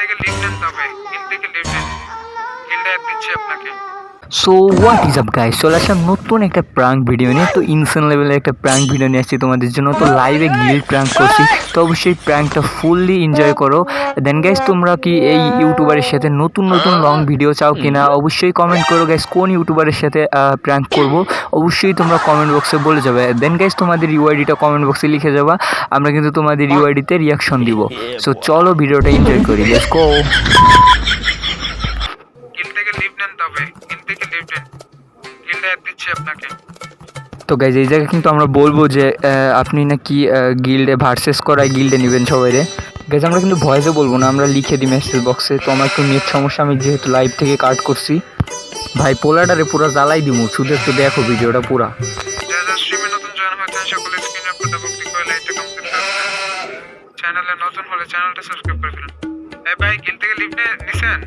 থেকে লিভ নেন, তবে গিল্ড থেকে লিভ নেন, গিল্ডে অ্যাড দিচ্ছি আপনাকে। So what is up guys, চলে আসলাম নতুন একটা প্রাঙ্ক ভিডিও নিয়ে। তো ইনসেন লেভেলের একটা প্রাঙ্ক ভিডিও নিয়ে আসছি তোমাদের জন্য। তো লাইভে গিল্ড প্রাঙ্ক করছি, তো অবশ্যই প্রাঙ্কটা ফুললি এনজয় করো। দেন গাইস, তোমরা কি এই ইউটিউবারের সাথে নতুন নতুন লং ভিডিও চাও কিনা অবশ্যই কমেন্ট করো গাইস। কোন ইউটিউবারের সাথে প্রাঙ্ক করব অবশ্যই তোমরা কমেন্ট বক্সে বলে যাবে। দেন গাইস, তোমাদের ইউআইডিটা কমেন্ট বক্সে লিখে যাবা, আমরা কিন্তু তোমাদের ইউআইডিতে রিয়াকশন দিব। সো চলো ভিডিওটা এনজয় করি, লেটস গো। গিল্ড থেকে লিভ নেন, তবে গিল্ড থেকে লিভ নেন, গিল্ডে অ্যাড দিচ্ছি আপনাকে। তো গাইজ এই জায়গায় কিন্তু আমরা বলবো যে আপনি নাকি গিল্ডে ভার্সেস করায় গিল্ডে নেবেন সবাই রে। গাইজ আমরা কিন্তু ভয়েসে বলবো না, আমরা লিখে দিই মেসেজ বক্সে। তো আমার একটু নেট সমস্যা, আমি যেহেতু লাইভ থেকে কাট করছি। ভাই পোলাটারে পুরো জ্বালাই দিব, শুধু একটু দেখো ভিডিওটা পুরা। যারা স্ট্রিমে নতুন জয়েন হয়েছেন সকলে স্ক্রিনে উপর ডাবল ক্লিক করে লাইকটা কমপ্লিট করে ফেলুন। চ্যানেলে নতুন হলে চ্যানেলটা সাবস্ক্রাইব করে ফেলুন। এই ভাই গিল্ড থেকে লিভ নিছেন?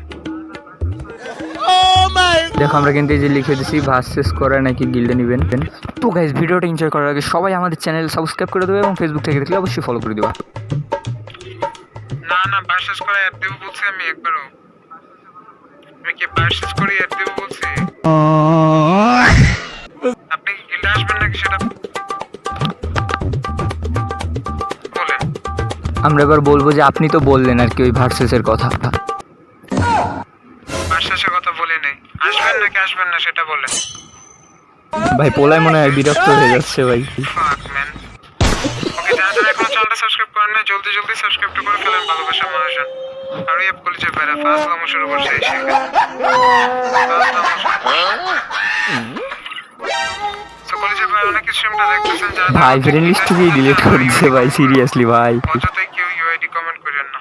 দেখো আমরা কিন্তু এই যে লিখে দিছি ভার্সেস করায় নাকি গিল্ডে নেবেন। তো গাইজ ভিডিওটা এনজয় করার আগে সবাই আমাদের চ্যানেল সাবস্ক্রাইব করে দেবে এবং ফেসবুক থেকে দেখলে অবশ্যই ফলো করে দেবা। না না, ভার্সেস করে অ্যাড দেব বলছি আমি একবারও। আমি কি ভার্সেস করে অ্যাড দেব বলছি? আপনি কি গিল্ডে আসবেন নাকি সেটা বলেন। আমরা এবার বলবো যে আপনি তো বললেন আর কি ওই ভার্সেসের কথা। ভার্সেসের কথা বলি নাই, আসবেন নাকি আসবেন না সেটা বলেন। ভাই পোলায় মনে হয় বিরক্ত হয়ে যাচ্ছে ভাই। ফাক ম্যান। ওকে, যারা যারা এখনো চ্যানেলটা সাবস্ক্রাইব করেন না জলদি জলদি সাবস্ক্রাইবটা করে ফেলেন ভালোবাসার মানুষজন। আর এই কলেজে বেড়া ফাজলাম শুরু করছে এই শিখে। সো কলেজে বেড়া অনেক স্ট্রিমটা দেখতেছেন, যারা ভাই ফ্রেন্ড লিস্ট থেকেই ডিলিট করে দিচ্ছে ভাই, সিরিয়াসলি ভাই। অযথাই কেউ ইউআইডি কমেন্ট করেন না।